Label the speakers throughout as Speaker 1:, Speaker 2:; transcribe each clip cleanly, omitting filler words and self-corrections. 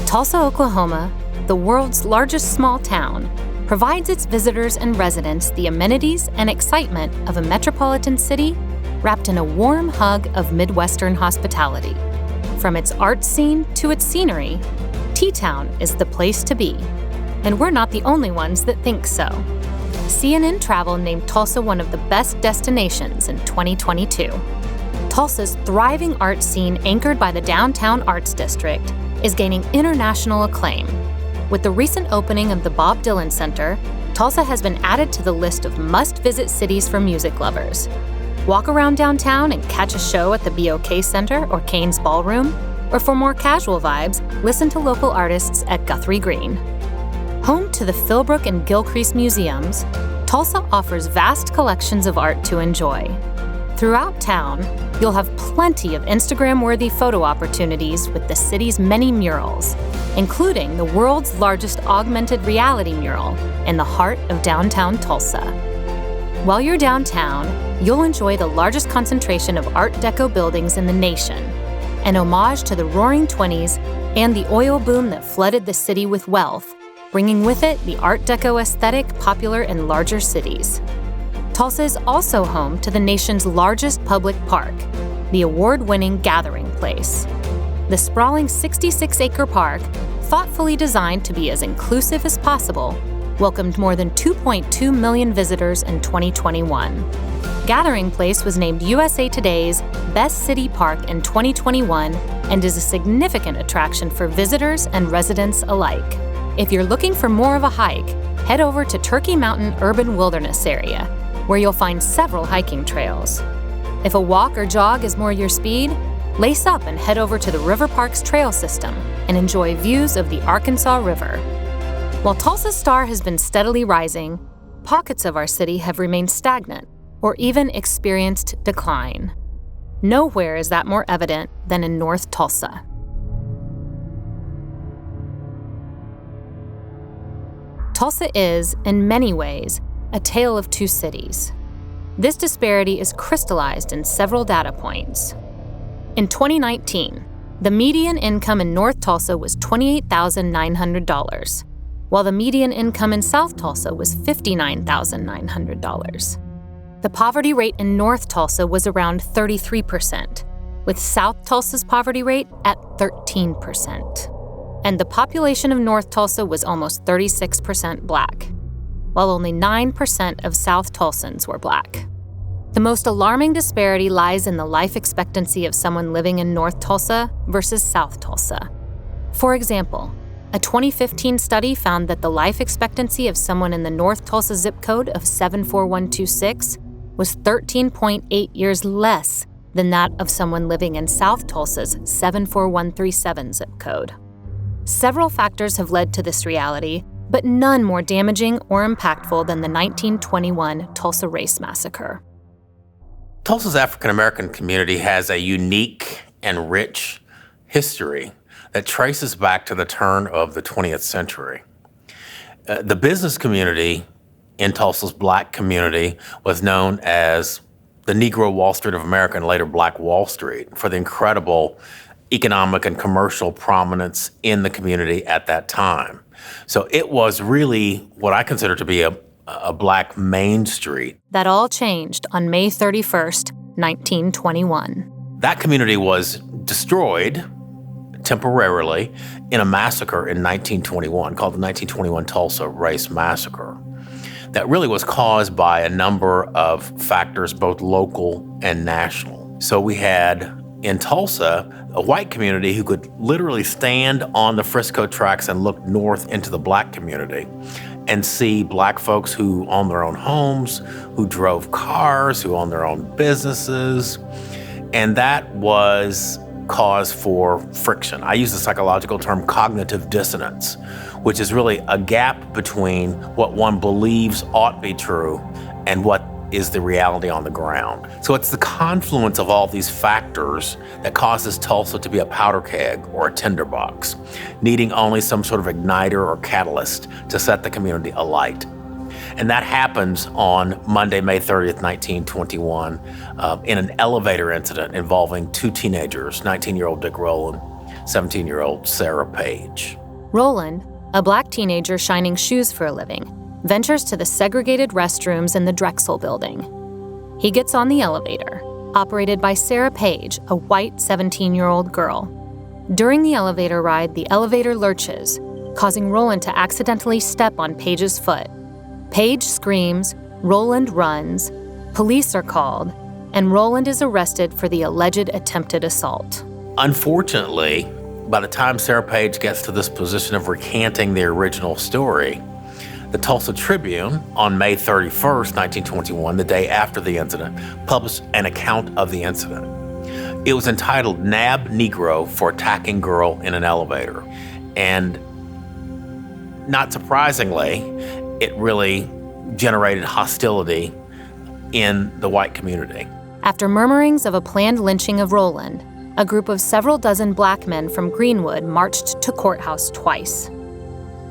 Speaker 1: Tulsa, Oklahoma, the world's largest small town, provides its visitors and residents the amenities and excitement of a metropolitan city wrapped in a warm hug of Midwestern hospitality. From its art scene to its scenery, T-Town is the place to be. And we're not the only ones that think so. CNN Travel named Tulsa one of the best destinations in 2022. Tulsa's thriving art scene, anchored by the Downtown Arts District, is gaining international acclaim. With the recent opening of the Bob Dylan Center, Tulsa has been added to the list of must-visit cities for music lovers. Walk around downtown and catch a show at the BOK Center or Kane's Ballroom, or for more casual vibes, listen to local artists at Guthrie Green. Home to the Philbrook and Gilcrease Museums, Tulsa offers vast collections of art to enjoy. Throughout town, you'll have plenty of Instagram-worthy photo opportunities with the city's many murals, including the world's largest augmented reality mural in the heart of downtown Tulsa. While you're downtown, you'll enjoy the largest concentration of Art Deco buildings in the nation, an homage to the Roaring '20s and the oil boom that flooded the city with wealth, bringing with it the Art Deco aesthetic popular in larger cities. Tulsa is also home to the nation's largest public park, the award-winning Gathering Place. The sprawling 66-acre park, thoughtfully designed to be as inclusive as possible, welcomed more than 2.2 million visitors in 2021. Gathering Place was named USA Today's Best City Park in 2021 and is a significant attraction for visitors and residents alike. If you're looking for more of a hike, head over to Turkey Mountain Urban Wilderness Area, where you'll find several hiking trails. If a walk or jog is more your speed, lace up and head over to the River Parks Trail System and enjoy views of the Arkansas River. While Tulsa's star has been steadily rising, pockets of our city have remained stagnant or even experienced decline. Nowhere is that more evident than in North Tulsa. Tulsa is, in many ways, a tale of two cities. This disparity is crystallized in several data points. In 2019, the median income in North Tulsa was $28,900, while the median income in South Tulsa was $59,900. The poverty rate in North Tulsa was around 33%, with South Tulsa's poverty rate at 13%. And the population of North Tulsa was almost 36% Black, while only 9% of South Tulsans were Black. The most alarming disparity lies in the life expectancy of someone living in North Tulsa versus South Tulsa. For example, a 2015 study found that the life expectancy of someone in the North Tulsa zip code of 74126 was 13.8 years less than that of someone living in South Tulsa's 74137 zip code. Several factors have led to this reality, but none more damaging or impactful than the 1921 Tulsa Race Massacre.
Speaker 2: Tulsa's African American community has a unique and rich history that traces back to the turn of the 20th century. The business community in Tulsa's Black community was known as the Negro Wall Street of America and later Black Wall Street for the incredible economic and commercial prominence in the community at that time. So it was really what I consider to be a Black Main Street.
Speaker 1: That all changed on May 31st, 1921.
Speaker 2: That community was destroyed temporarily in a massacre in 1921 called the 1921 Tulsa Race Massacre. That really was caused by a number of factors, both local and national. So we had in Tulsa, a white community who could literally stand on the Frisco tracks and look north into the Black community and see Black folks who owned their own homes, who drove cars, who owned their own businesses. And that was cause for friction. I use the psychological term cognitive dissonance, which is really a gap between what one believes ought be true and what is the reality on the ground. So it's the confluence of all these factors that causes Tulsa to be a powder keg or a tinderbox, needing only some sort of igniter or catalyst to set the community alight. And that happens on Monday, May 30th, 1921, in an elevator incident involving two teenagers, 19-year-old Dick Rowland, 17-year-old Sarah Page.
Speaker 1: Roland, a Black teenager shining shoes for a living, ventures to the segregated restrooms in the Drexel building. He gets on the elevator, operated by Sarah Page, a white 17-year-old girl. During the elevator ride, the elevator lurches, causing Roland to accidentally step on Page's foot. Page screams, Roland runs, police are called, and Roland is arrested for the alleged attempted assault.
Speaker 2: Unfortunately, by the time Sarah Page gets to this position of recanting the original story, the Tulsa Tribune, on May 31st, 1921, the day after the incident, published an account of the incident. It was entitled "Nab Negro for Attacking Girl in an Elevator." And not surprisingly, it really generated hostility in the white community.
Speaker 1: After murmurings of a planned lynching of Roland, a group of several dozen Black men from Greenwood marched to courthouse twice.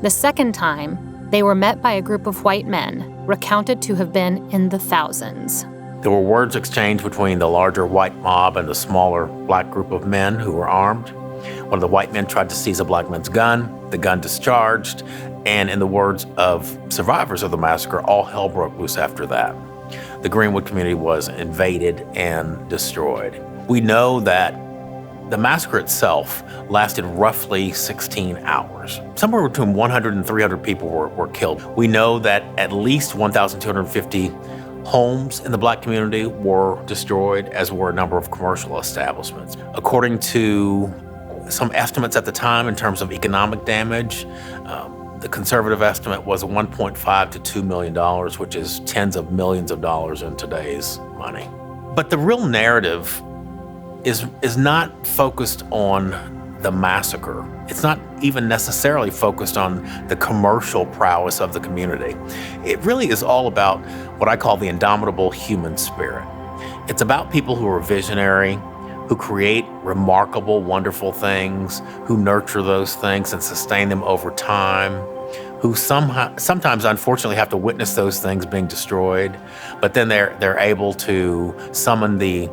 Speaker 1: The second time, they were met by a group of white men, recounted to have been in the thousands.
Speaker 2: There were words exchanged between the larger white mob and the smaller Black group of men who were armed. One of the white men tried to seize a Black man's gun. The gun discharged, and in the words of survivors of the massacre, all hell broke loose after that. The Greenwood community was invaded and destroyed. We know that the massacre itself lasted roughly 16 hours. Somewhere between 100 and 300 people were killed. We know that at least 1,250 homes in the Black community were destroyed, as were a number of commercial establishments. According to some estimates at the time in terms of economic damage, the conservative estimate was $1.5 to $2 million, which is tens of millions of dollars in today's money. But the real narrative is not focused on the massacre. It's not even necessarily focused on the commercial prowess of the community. It really is all about what I call the indomitable human spirit. It's about people who are visionary, who create remarkable, wonderful things, who nurture those things and sustain them over time, who sometimes unfortunately have to witness those things being destroyed, but then they're able to summon the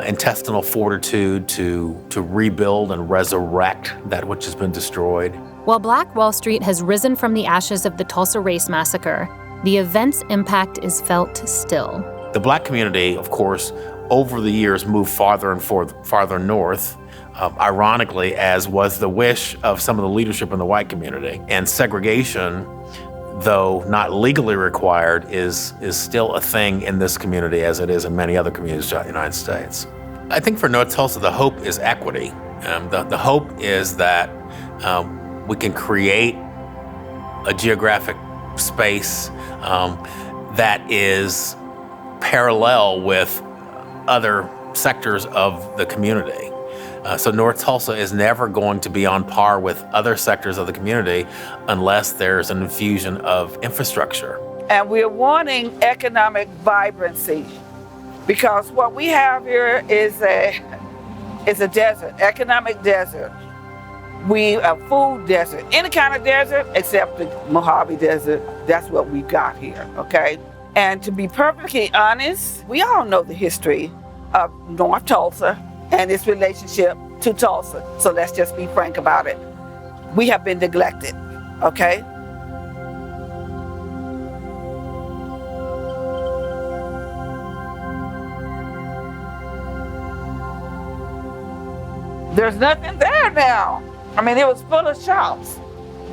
Speaker 2: intestinal fortitude to rebuild and resurrect that which has been destroyed.
Speaker 1: While Black Wall Street has risen from the ashes of the Tulsa Race Massacre, the event's impact is felt still.
Speaker 2: The Black community, of course, over the years moved farther and farther north, ironically, as was the wish of some of the leadership in the white community. And segregation, though not legally required, is still a thing in this community as it is in many other communities throughout the United States. I think for North Tulsa, the hope is equity. The hope is that we can create a geographic space that is parallel with other sectors of the community. So North Tulsa is never going to be on par with other sectors of the community unless there's an infusion of infrastructure.
Speaker 3: And we're wanting economic vibrancy, because what we have here is a desert, economic desert. We a food desert, any kind of desert except the Mojave Desert. That's what we got here, okay? And to be perfectly honest, we all know the history of North Tulsa and its relationship to Tulsa. So let's just be frank about it. We have been neglected, okay? There's nothing there now. I mean, it was full of shops.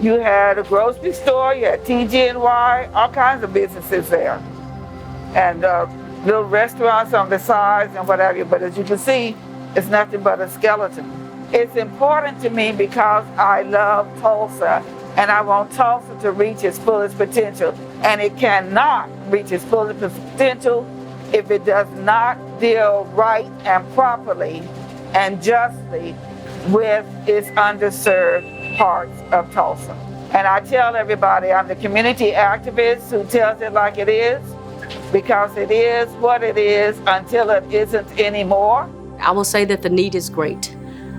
Speaker 3: You had a grocery store, you had TG&Y, all kinds of businesses there. And little restaurants on the sides and whatever, but as you can see, it's nothing but a skeleton. It's important to me because I love Tulsa, and I want Tulsa to reach its fullest potential. And it cannot reach its fullest potential if it does not deal right and properly and justly with its underserved parts of Tulsa. And I tell everybody, I'm the community activist who tells it like it is, because it is what it is until it isn't anymore.
Speaker 4: I will say that the need is great,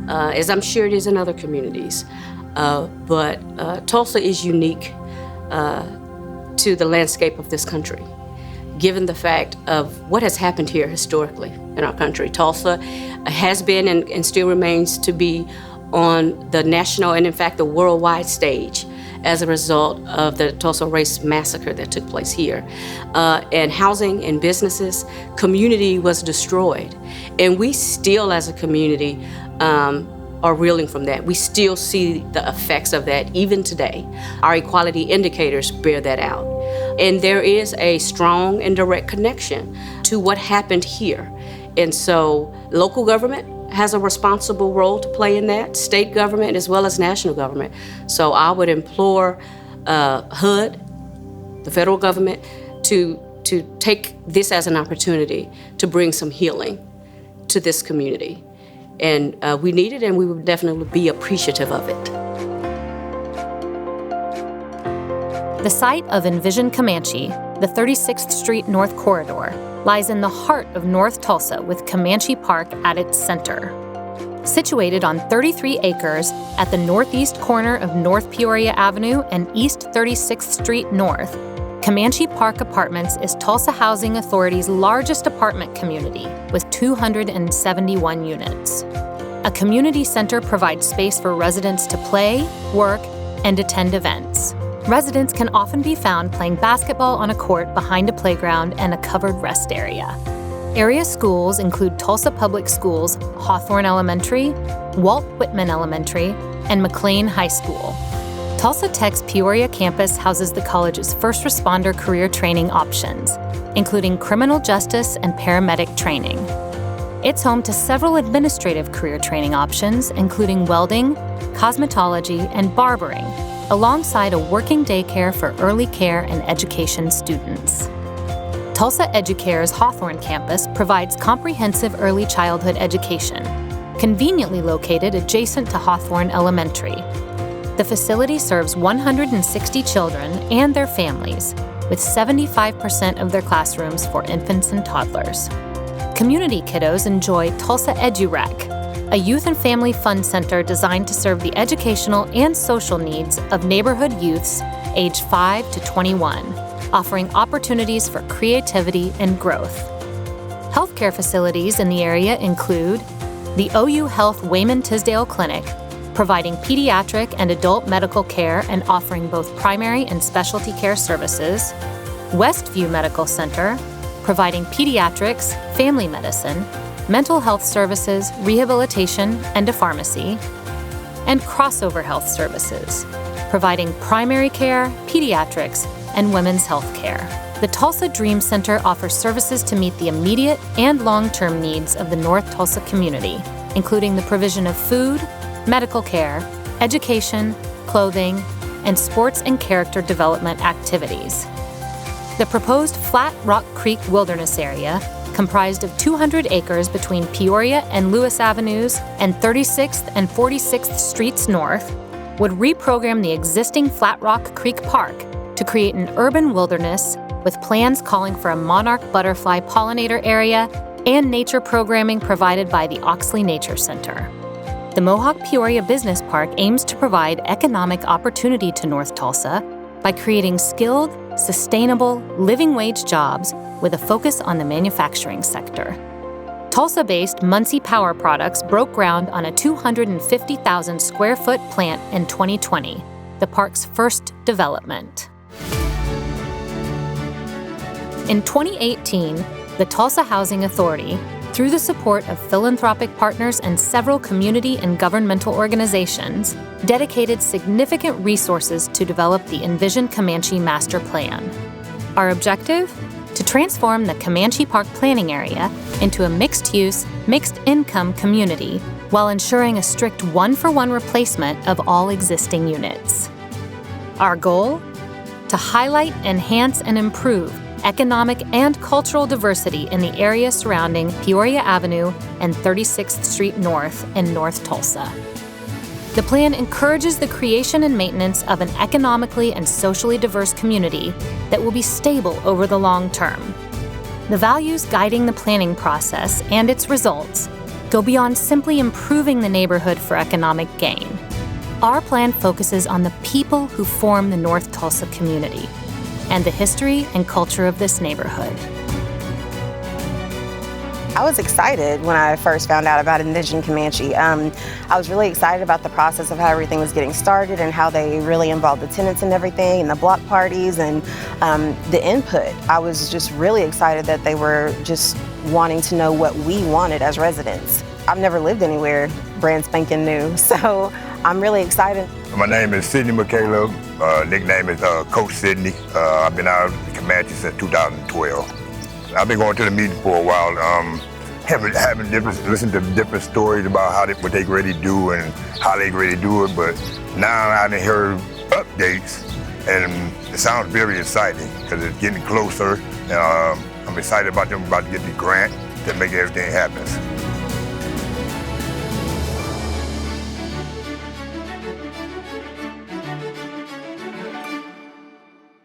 Speaker 4: as I'm sure it is in other communities. But Tulsa is unique to the landscape of this country, given the fact of what has happened here historically in our country. Tulsa has been and still remains to be on the national and, in fact, the worldwide stage as a result of the Tulsa Race Massacre that took place here. And housing and businesses, community was destroyed. And we still, as a community, are reeling from that. We still see the effects of that even today. Our equality indicators bear that out. And there is a strong and direct connection to what happened here. And so local government has a responsible role to play in that, state government as well as national government. So I would implore HUD, the federal government, to take this as an opportunity to bring some healing to this community. And we need it, and we would definitely be appreciative of it.
Speaker 1: The site of Envision Comanche, the 36th Street North Corridor, lies in the heart of North Tulsa with Comanche Park at its center. Situated on 33 acres at the northeast corner of North Peoria Avenue and East 36th Street North, Comanche Park Apartments is Tulsa Housing Authority's largest apartment community with 271 units. A community center provides space for residents to play, work, and attend events. Residents can often be found playing basketball on a court behind a playground and a covered rest area. Area schools include Tulsa Public Schools, Hawthorne Elementary, Walt Whitman Elementary, and McLean High School. Tulsa Tech's Peoria campus houses the college's first responder career training options, including criminal justice and paramedic training. It's home to several administrative career training options, including welding, cosmetology, and barbering, alongside a working daycare for early care and education students. Tulsa Educare's Hawthorne campus provides comprehensive early childhood education, conveniently located adjacent to Hawthorne Elementary. The facility serves 160 children and their families, with 75% of their classrooms for infants and toddlers. Community kiddos enjoy Tulsa EduRec, a youth and family fun center designed to serve the educational and social needs of neighborhood youths aged 5 to 21, offering opportunities for creativity and growth. Healthcare facilities in the area include the OU Health Wayman Tisdale Clinic, providing pediatric and adult medical care and offering both primary and specialty care services, Westview Medical Center, providing pediatrics, family medicine, mental health services, rehabilitation, and a pharmacy, and Crossover Health Services, providing primary care, pediatrics, and women's health care. The Tulsa Dream Center offers services to meet the immediate and long-term needs of the North Tulsa community, including the provision of food, medical care, education, clothing, and sports and character development activities. The proposed Flat Rock Creek Wilderness Area, comprised of 200 acres between Peoria and Lewis Avenues and 36th and 46th Streets North, would reprogram the existing Flat Rock Creek Park to create an urban wilderness with plans calling for a monarch butterfly pollinator area and nature programming provided by the Oxley Nature Center. The Mohawk Peoria Business Park aims to provide economic opportunity to North Tulsa by creating skilled, sustainable, living wage jobs with a focus on the manufacturing sector. Tulsa-based Muncie Power Products broke ground on a 250,000 square foot plant in 2020, the park's first development. In 2018, the Tulsa Housing Authority, through the support of philanthropic partners and several community and governmental organizations, dedicated significant resources to develop the Envision Comanche Master Plan. Our objective? To transform the Comanche Park planning area into a mixed-use, mixed-income community while ensuring a strict one-for-one replacement of all existing units. Our goal? To highlight, enhance, and improve economic and cultural diversity in the area surrounding Peoria Avenue and 36th Street North in North Tulsa. The plan encourages the creation and maintenance of an economically and socially diverse community that will be stable over the long term. The values guiding the planning process and its results go beyond simply improving the neighborhood for economic gain. Our plan focuses on the people who form the North Tulsa community and the history and culture of this neighborhood.
Speaker 5: I was excited when I first found out about Envision Comanche. I was really excited about the process of how everything was getting started and how they really involved the tenants and everything and the block parties and the input. I was just really excited that they were just wanting to know what we wanted as residents. I've never lived anywhere brand spanking new, so I'm really excited.
Speaker 6: My name is Sidney McCaleb. Nickname is Coach Sidney. I've been out in Comanche since 2012. I've been going to the meeting for a while, listened to different stories about what they really do and how they really do it, but now I done heard updates and it sounds very exciting because it's getting closer and I'm excited about them about to get the grant to make everything happen.